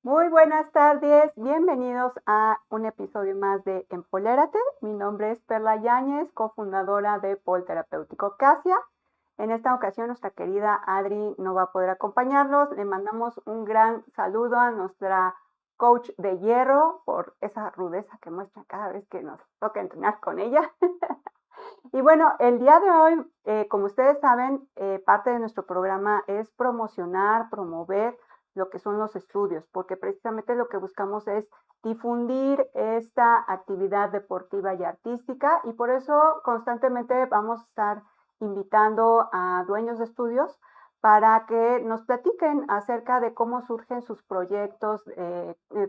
Muy buenas tardes, bienvenidos a un episodio más de Empodérate. Mi nombre es Perla Yáñez, cofundadora de Pol Terapéutico Casia. En esta ocasión nuestra querida Adri no va a poder acompañarnos. Le mandamos un gran saludo a nuestra coach de hierro por esa rudeza que muestra cada vez que nos toca entrenar con ella. Y bueno, el día de hoy, como ustedes saben, parte de nuestro programa es promover lo que son los estudios, porque precisamente lo que buscamos es difundir esta actividad deportiva y artística, y por eso constantemente vamos a estar invitando a dueños de estudios para que nos platiquen acerca de cómo surgen sus proyectos,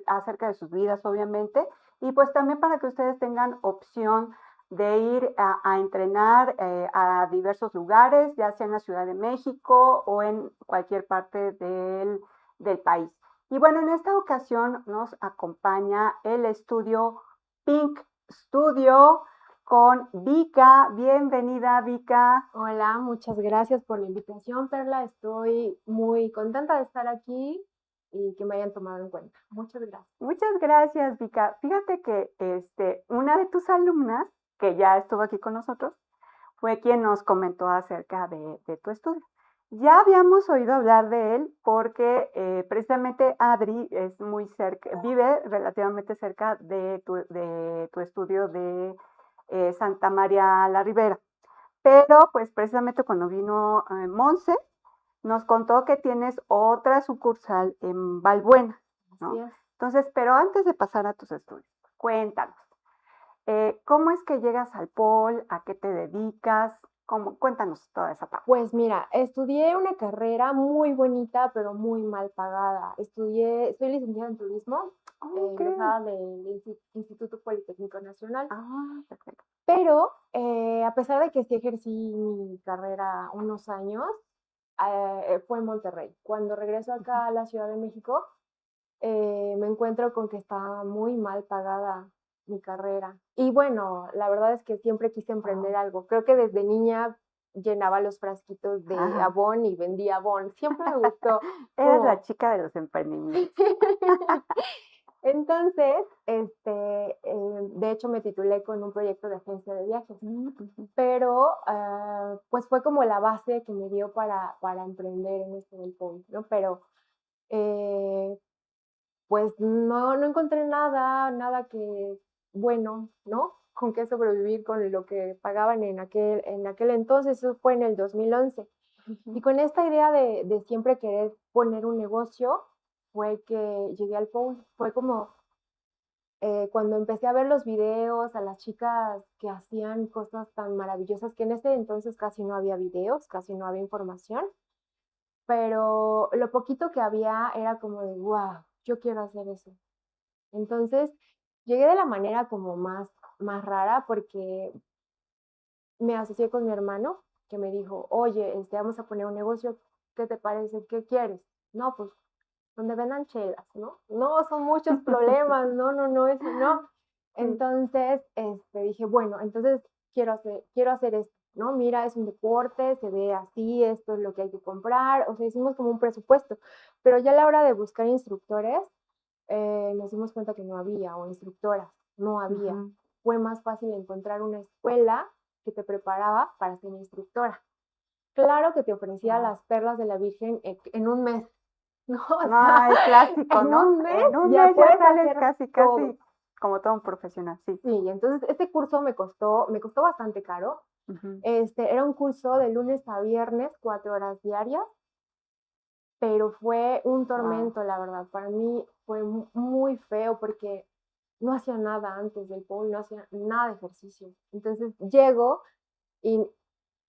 acerca de sus vidas, obviamente, y pues también para que ustedes tengan opción de ir a entrenar a diversos lugares, ya sea en la Ciudad de México o en cualquier parte del país. Y bueno, en esta ocasión nos acompaña el estudio Pink Studio con Vika. Bienvenida, Vika. Hola, muchas gracias por la invitación, Perla. Estoy muy contenta de estar aquí y que me hayan tomado en cuenta. Muchas gracias. Muchas gracias, Vika. Fíjate que una de tus alumnas, que ya estuvo aquí con nosotros, fue quien nos comentó acerca de tu estudio. Ya habíamos oído hablar de él porque precisamente Adri es muy cerca, vive relativamente cerca de tu estudio de Santa María la Ribera. Pero pues precisamente cuando vino Monse, nos contó que tienes otra sucursal en Valbuena, ¿no? Así es. Entonces, pero antes de pasar a tus estudios, cuéntanos, ¿cómo es que llegas al POL? ¿A qué te dedicas? Cuéntanos toda esa parte. Pues mira, estudié una carrera muy bonita, pero muy mal pagada. Soy licenciada en turismo, egresada del Instituto Politécnico Nacional. Ah, perfecto. Pero a pesar de que sí ejercí mi carrera unos años, fue en Monterrey. Cuando regreso acá a la Ciudad de México, me encuentro con que está muy mal pagada mi carrera. Y bueno, la verdad es que siempre quise emprender algo. Creo que desde niña llenaba los frasquitos de Avon y vendía Avon. Siempre me gustó. Eres la chica de los emprendimientos. Entonces, de hecho me titulé con un proyecto de agencia de viajes, pero pues fue como la base que me dio para emprender en esto del COVID, ¿no? Pero pues no encontré nada que, bueno, ¿no? Con qué sobrevivir con lo que pagaban en aquel entonces, eso fue en el 2011. Y con esta idea de siempre querer poner un negocio, fue que llegué al POL. Fue como cuando empecé a ver los videos, a las chicas que hacían cosas tan maravillosas, que en ese entonces casi no había videos, casi no había información, pero lo poquito que había era como de, wow, yo quiero hacer eso. Entonces, llegué de la manera como más rara porque me asocié con mi hermano, que me dijo, oye, vamos a poner un negocio, ¿qué te parece? ¿Qué quieres? No, pues, donde vendan chelas, ¿no? No, son muchos problemas, no, eso no. Entonces, dije, bueno, entonces quiero hacer esto, ¿no? Mira, es un deporte, se ve así, esto es lo que hay que comprar, o sea, hicimos como un presupuesto, pero ya a la hora de buscar instructores, nos dimos cuenta que no había, o instructoras, no había. Fue más fácil encontrar una escuela que te preparaba para ser instructora. Claro que te ofrecía las perlas de la Virgen en un mes. No, o sea, es clásico, ¿no? En un mes ya sales casi todo. como todo un profesional, sí. Sí, entonces este curso me costó bastante caro. Era un curso de lunes a viernes, 4 horas diarias, pero fue un tormento, la verdad. Para mí fue muy feo porque no hacía nada antes del POL, no hacía nada de ejercicio. Entonces llego y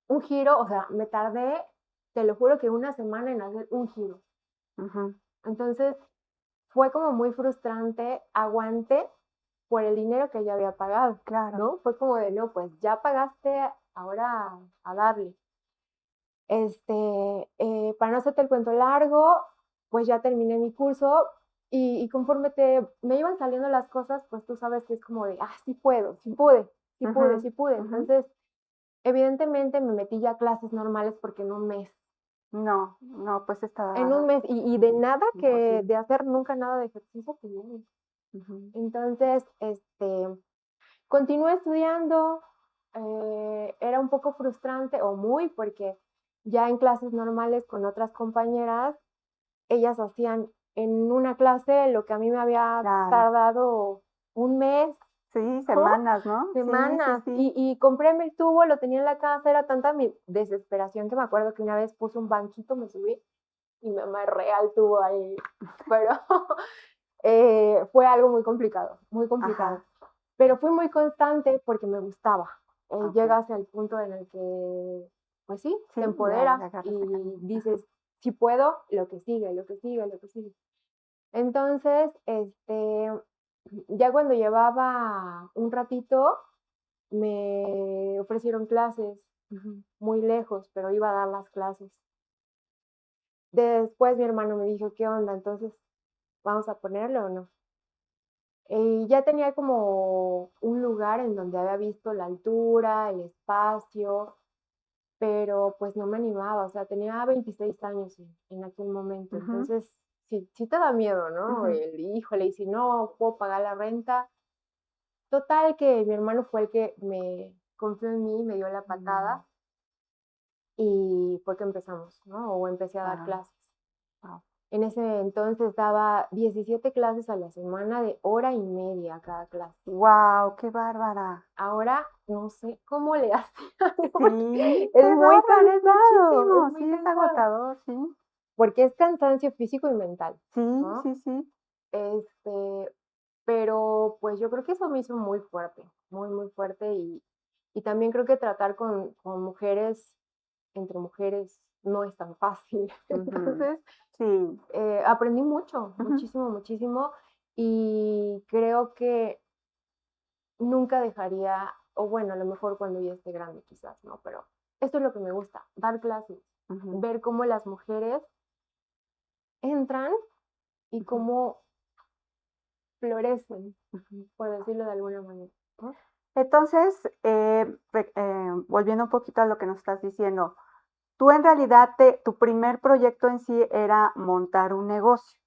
un giro, o sea, me tardé, te lo juro que una semana en hacer un giro. Entonces fue como muy frustrante, aguanté por el dinero que ya había pagado, Claro. ¿no? Fue como de, no, pues ya pagaste, ahora a darle. Para no hacerte el cuento largo, pues ya terminé mi curso y conforme me iban saliendo las cosas, pues tú sabes que es como de, sí puedo, sí pude, sí pude, sí pude. Entonces, evidentemente me metí ya a clases normales porque en un mes. No, pues estaba... En un mes, y de nada imposible. de hacer nunca nada de ejercicio que yo. Entonces, continué estudiando, era un poco frustrante, o muy, porque ya en clases normales con otras compañeras, ellas hacían en una clase lo que a mí me había Claro. tardado un mes. Sí, semanas, ¿no? Semanas. Sí. Y compré el tubo, lo tenía en la casa, era tanta mi desesperación que me acuerdo que una vez puse un banquito, me subí y me amarré al tubo ahí. Pero fue algo muy complicado, muy complicado. Ajá. Pero fui muy constante porque me gustaba. Ok. Llega hacia el punto en el que, pues sí, te le empodera agarras y el camino. dices, si puedo, lo que sigue, lo que sigue, lo que sigue. Entonces, ya cuando llevaba un ratito, me ofrecieron clases muy lejos, pero iba a dar las clases. Después mi hermano me dijo, ¿qué onda? Entonces, ¿vamos a ponerlo o no? Y ya tenía como un lugar en donde había visto la altura, el espacio, pero pues no me animaba, o sea, tenía 26 años en aquel momento, entonces sí te da miedo, ¿no? Híjole, y si no puedo pagar la renta. Total que mi hermano fue el que me confió en mí, me dio la patada y fue que empezamos, ¿no? O empecé a dar clases. En ese entonces daba 17 clases a la semana de hora y media cada clase. ¡Wow! ¡Qué bárbara! Ahora no sé cómo le hacían. Sí, Es qué muy bárbaro, es cansado, es muchísimo, muy sí, es cansado. agotador, sí. Porque es cansancio físico y mental, Sí, ¿no? sí. Pero pues yo creo que eso me hizo muy fuerte, muy, muy fuerte y también creo que tratar con mujeres, entre mujeres, no es tan fácil. Entonces, sí. Aprendí mucho, muchísimo, muchísimo y creo que nunca dejaría, o bueno, a lo mejor cuando ya esté grande quizás, ¿no? Pero esto es lo que me gusta, dar clases, ver cómo las mujeres entran y cómo florecen, por decirlo de alguna manera, ¿no? Entonces, volviendo un poquito a lo que nos estás diciendo, tú en realidad tu primer proyecto en sí era montar un negocio,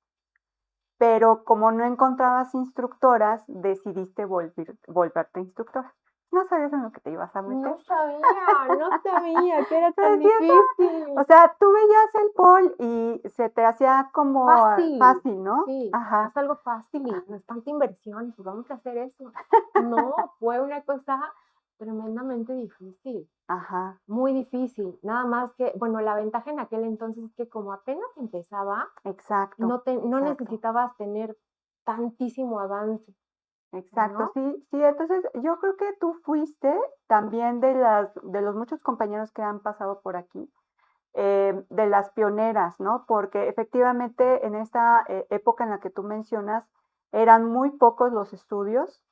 pero como no encontrabas instructoras, decidiste volverte instructora. ¿No sabías en lo que te ibas a meter? No sabía que era tan Sí, difícil. o sea, tú veías el pole y se te hacía como fácil, ¿no? Sí, Ajá. es algo fácil y no es tanta inversión, pues vamos a hacer eso. No, fue una cosa tremendamente difícil. Ajá. Muy difícil. Nada más que, bueno, la ventaja en aquel entonces es que como apenas empezaba, Exacto. no necesitabas tener tantísimo avance. Exacto, ¿no? sí, entonces yo creo que tú fuiste también de los muchos compañeros que han pasado por aquí, de las pioneras, ¿no? Porque efectivamente en esta época en la que tú mencionas eran muy pocos los estudios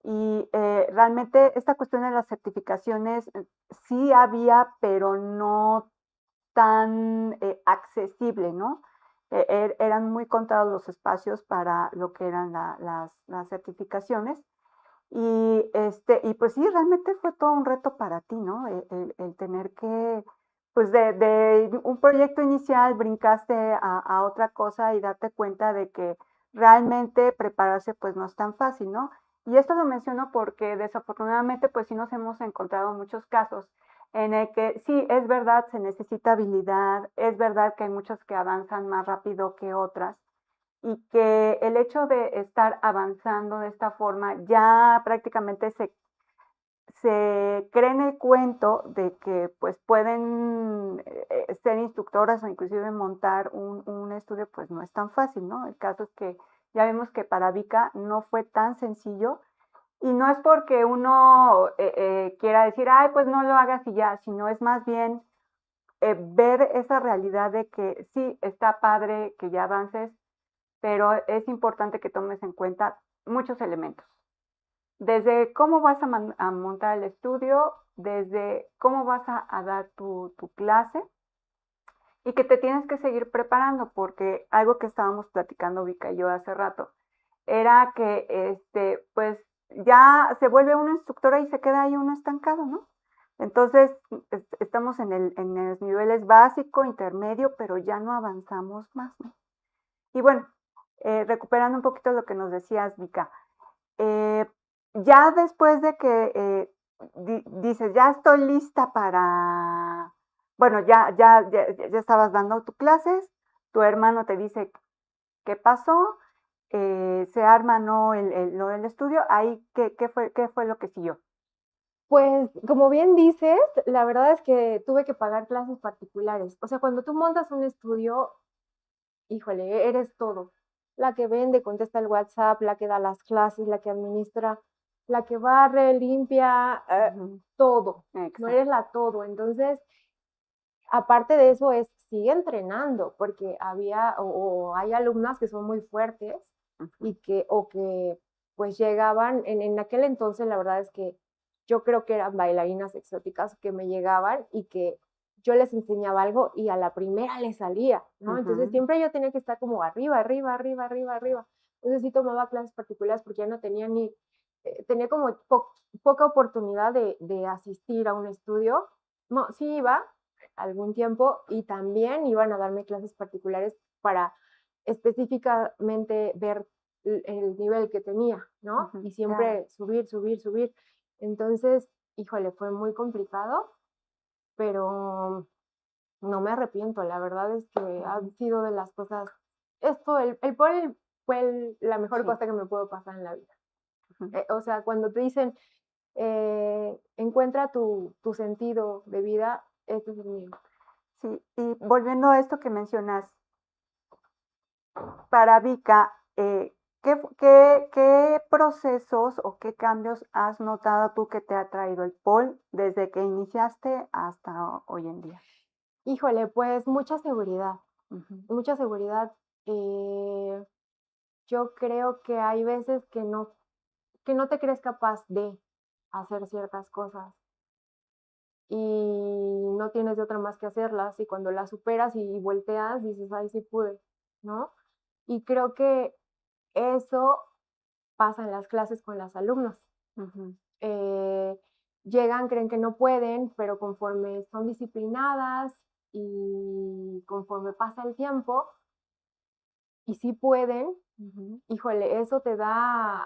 y realmente esta cuestión de las certificaciones sí había, pero no tan accesible, ¿no? Eran muy contados los espacios para lo que eran las certificaciones. Y pues sí, realmente fue todo un reto para ti, ¿no? El tener que, pues de un proyecto inicial brincaste a otra cosa y darte cuenta de que realmente prepararse pues no es tan fácil, ¿no? Y esto lo menciono porque desafortunadamente pues sí nos hemos encontrado muchos casos en el que sí, es verdad, se necesita habilidad, es verdad que hay muchas que avanzan más rápido que otras, y que el hecho de estar avanzando de esta forma ya prácticamente se cree en el cuento de que pues pueden ser instructoras o inclusive montar un estudio, pues no es tan fácil, ¿no? El caso es que ya vimos que para Vika no fue tan sencillo y no es porque uno quiera decir, ay, pues no lo hagas y ya, sino es más bien ver esa realidad de que sí, está padre que ya avances, pero es importante que tomes en cuenta muchos elementos. desde cómo vas a montar el estudio, desde cómo vas a dar tu clase y que te tienes que seguir preparando, porque algo que estábamos platicando Vika y yo hace rato era que pues ya se vuelve una instructora y se queda ahí uno estancado, ¿no? Entonces estamos en los niveles básico, intermedio, pero ya no avanzamos más, ¿no? Y bueno, recuperando un poquito lo que nos decías, Vika, eh, ya después de que dices, ya estoy lista para, bueno, ya estabas dando tus clases, tu hermano te dice qué pasó, se arma no lo del estudio, ahí qué fue lo que siguió. Pues, como bien dices, la verdad es que tuve que pagar clases particulares. O sea, cuando tú montas un estudio, híjole, eres todo. La que vende, contesta el WhatsApp, la que da las clases, la que administra, la que barre, limpia, todo. No Exacto. eres la todo. Entonces, aparte de eso es, sigue entrenando, porque había o hay alumnas que son muy fuertes y que pues llegaban, en aquel entonces la verdad es que yo creo que eran bailarinas exóticas que me llegaban y que yo les enseñaba algo y a la primera les salía, ¿no? Entonces siempre yo tenía que estar como arriba, arriba, arriba, arriba, arriba. Entonces sí tomaba clases particulares porque ya no tenía tenía como poca oportunidad de asistir a un estudio. No, sí iba algún tiempo y también iban a darme clases particulares para específicamente ver el nivel que tenía, ¿no? Y siempre subir, subir, subir. Entonces, híjole, fue muy complicado, pero no me arrepiento. La verdad es que ha sido de las cosas, el pol fue la mejor cosa que me pudo pasar en la vida. O sea, cuando te dicen, encuentra tu sentido de vida, este es el mío. Sí, y volviendo a esto que mencionas, para Vika, ¿qué procesos o qué cambios has notado tú que te ha traído el pol desde que iniciaste hasta hoy en día? Híjole, pues mucha seguridad, mucha seguridad. Eh, yo creo que hay veces que no te crees capaz de hacer ciertas cosas y no tienes de otra más que hacerlas y cuando las superas y volteas dices, ay, sí pude, ¿no? Y creo que eso pasa en las clases con las alumnas. Llegan, creen que no pueden, pero conforme son disciplinadas y conforme pasa el tiempo y sí pueden, híjole, eso te da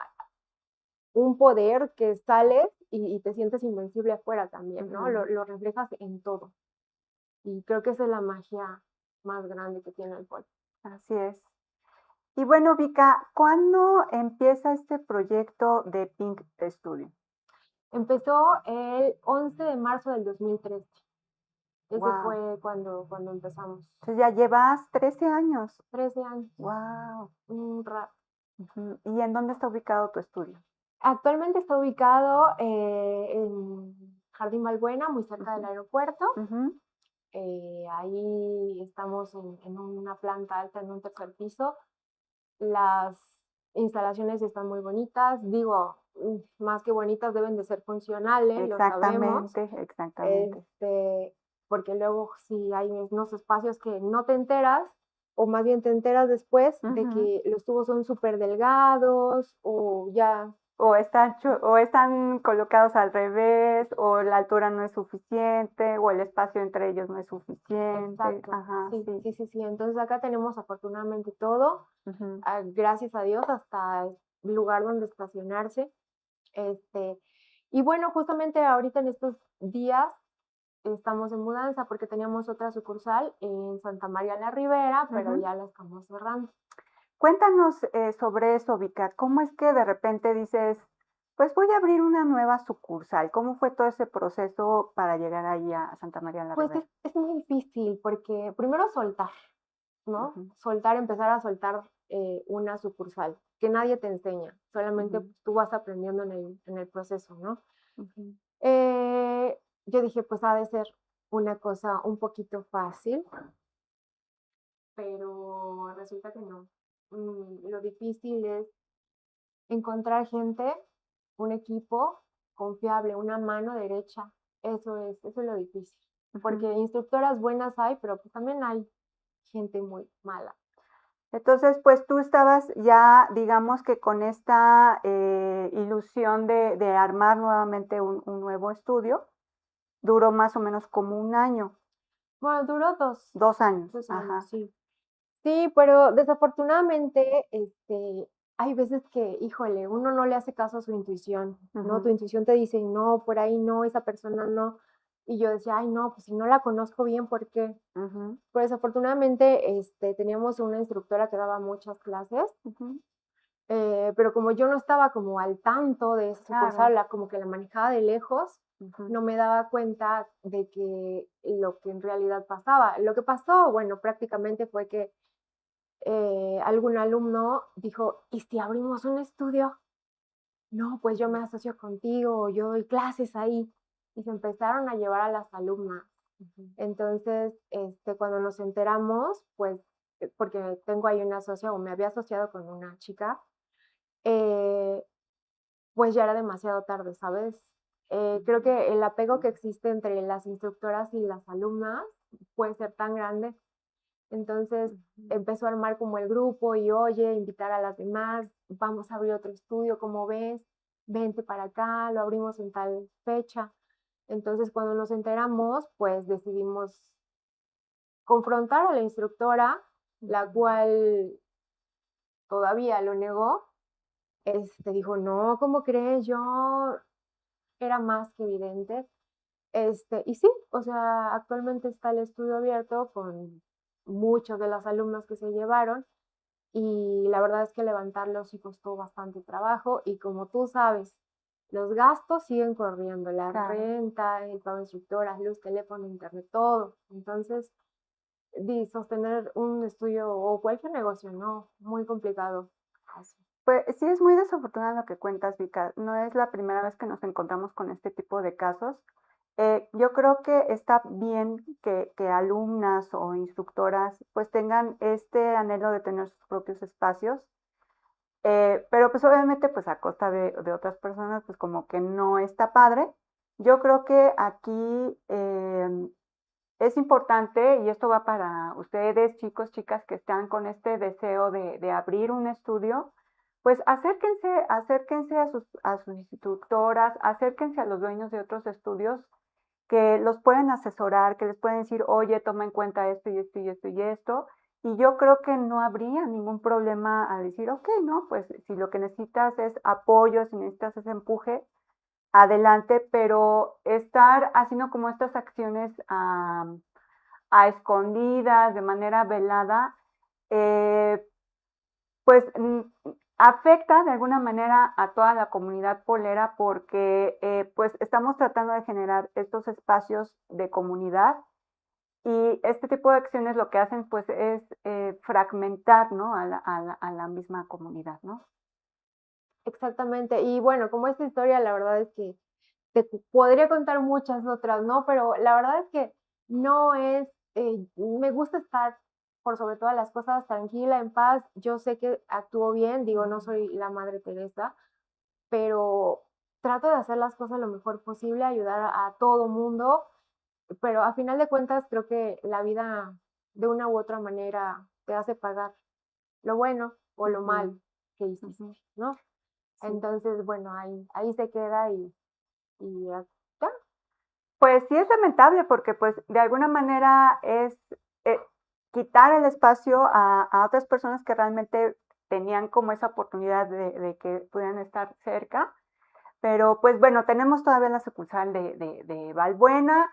un poder que sales y te sientes invencible afuera también, ¿no? Lo reflejas en todo. Y creo que esa es la magia más grande que tiene el pol. Así es. Y bueno, Vika, ¿cuándo empieza este proyecto de Pink Studio? Empezó el 11 de marzo del 2013. Ese Wow. fue cuando empezamos. Entonces ya llevas 13 años. 13 años. Wow. Un rato. ¿Y en dónde está ubicado tu estudio? Actualmente está ubicado en Jardín Balbuena, muy cerca del aeropuerto. Ahí estamos en una planta alta, en un tercer piso. Las instalaciones están muy bonitas. Digo, más que bonitas, deben de ser funcionales, lo sabemos. Exactamente. Porque luego si hay unos espacios que no te enteras, o más bien te enteras después de que los tubos son súper delgados o ya. O están colocados al revés, o la altura no es suficiente, o el espacio entre ellos no es suficiente. Exacto. Ajá, Sí. Entonces acá tenemos afortunadamente todo. Gracias a Dios, hasta el lugar donde estacionarse. Y bueno, justamente ahorita en estos días estamos en mudanza porque teníamos otra sucursal en Santa María la Ribera, pero ya la estamos cerrando. Cuéntanos sobre eso, Vika. ¿Cómo es que de repente dices, pues voy a abrir una nueva sucursal? ¿Cómo fue todo ese proceso para llegar ahí a Santa María la Ribera? Pues es muy difícil porque primero soltar, ¿no? Empezar a soltar una sucursal que nadie te enseña, solamente tú vas aprendiendo en el proceso, ¿no? Yo dije, pues ha de ser una cosa un poquito fácil, pero resulta que no. Lo difícil es encontrar gente un equipo confiable, una mano derecha. Eso es lo difícil. Porque instructoras buenas hay, pero pues también hay gente muy mala. Entonces, pues tú estabas ya, digamos que con esta ilusión de armar nuevamente un nuevo estudio. Duró más o menos como 1 año. Bueno, duró 2 años. 2 Ajá. años, sí. Sí, pero desafortunadamente, hay veces que, híjole, uno no le hace caso a su intuición, ¿no? Tu intuición te dice, no, por ahí no, esa persona no. Y yo decía, ay, no, pues si no la conozco bien, ¿por qué? Pero desafortunadamente, teníamos una instructora que daba muchas clases, pero como yo no estaba como al tanto de esa sucursal, como que la manejaba de lejos, no me daba cuenta de que lo que en realidad pasaba. Lo que pasó, bueno, prácticamente fue que algún alumno dijo, ¿y si abrimos un estudio? No, pues yo me asocio contigo, yo doy clases ahí. Y se empezaron a llevar a las alumnas. Entonces, cuando nos enteramos, pues, porque tengo ahí una socia, o me había asociado con una chica, pues ya era demasiado tarde, ¿sabes? Creo que el apego que existe entre las instructoras y las alumnas puede ser tan grande. Entonces empezó a armar como el grupo y oye, invitar a las demás, vamos a abrir otro estudio, ¿cómo ves? Vente para acá, lo abrimos en tal fecha. Entonces cuando nos enteramos, pues decidimos confrontar a la instructora, la cual todavía lo negó. Dijo, no, ¿cómo crees? Yo era más que evidente. Y sí, o sea, actualmente está el estudio abierto con muchos de las alumnas que se llevaron y la verdad es que levantarlo sí costó bastante trabajo y como tú sabes, los gastos siguen corriendo, la renta, el pago de instructoras, luz, teléfono, internet, todo. Entonces, sostener un estudio o cualquier negocio, ¿no? Muy complicado. Así. Pues sí, es muy desafortunado lo que cuentas, Vika. No es la primera vez que nos encontramos con este tipo de casos. Yo creo que está bien que alumnas o instructoras pues tengan este anhelo de tener sus propios espacios, pero pues obviamente pues a costa de otras personas pues como que no está padre. Yo creo que aquí es importante, y esto va para ustedes, chicos, chicas, que están con este deseo de abrir un estudio, pues acérquense a sus instructoras, acérquense a los dueños de otros estudios que los pueden asesorar, que les pueden decir, oye, toma en cuenta esto y esto y esto y esto. Y yo creo que no habría ningún problema a decir, ok, no, pues si lo que necesitas es apoyo, si necesitas ese empuje, adelante, pero estar haciendo como estas acciones a escondidas, de manera velada, pues afecta de alguna manera a toda la comunidad polera porque pues estamos tratando de generar estos espacios de comunidad y este tipo de acciones lo que hacen pues es fragmentar, ¿no? a la misma comunidad, ¿no? Exactamente. Y bueno, como esta historia, la verdad es que te podría contar muchas otras, ¿no? Pero la verdad es que no es, me gusta estar por sobre todas las cosas tranquila, en paz. Yo sé que actúo bien, digo, no soy la Madre Teresa, pero trato de hacer las cosas lo mejor posible, ayudar a todo mundo, pero a final de cuentas creo que la vida de una u otra manera te hace pagar lo bueno o lo mal que hiciste, ¿no? Sí. Entonces, bueno, ahí se queda y ya. Pues sí es lamentable porque pues de alguna manera es quitar el espacio a otras personas que realmente tenían como esa oportunidad de que pudieran estar cerca. Pero pues bueno, tenemos todavía la sucursal de Valbuena.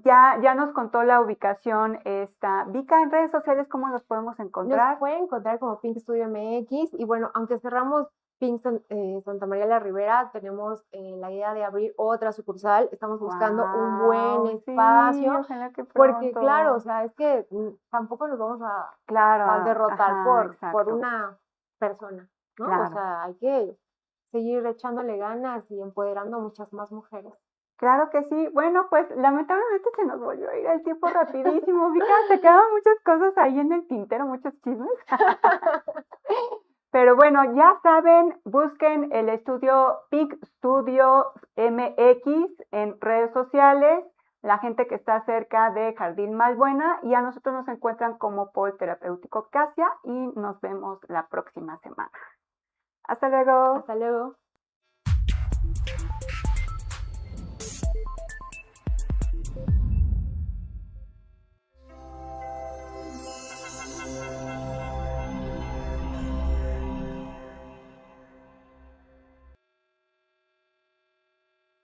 Ya nos contó la ubicación esta. Vika, en redes sociales, ¿cómo los podemos encontrar? Nos pueden encontrar como Pink Studio MX y bueno, aunque cerramos Pink Santa María la Ribera, tenemos la idea de abrir otra sucursal. Estamos buscando un buen espacio. Sí, ojalá que porque claro, o sea, es que tampoco nos vamos a derrotar por una persona, ¿no? Claro. O sea, hay que seguir echándole ganas y empoderando a muchas más mujeres. Claro que sí. Bueno, pues lamentablemente se nos volvió a ir el tiempo rapidísimo. Vika, se quedaron muchas cosas ahí en el tintero, muchos chismes. Pero bueno, ya saben, busquen el estudio Peak Studio MX en redes sociales, la gente que está cerca de Jardín Malbuena, y a nosotros nos encuentran como Pol Terapéutico Casia y nos vemos la próxima semana. Hasta luego. Hasta luego.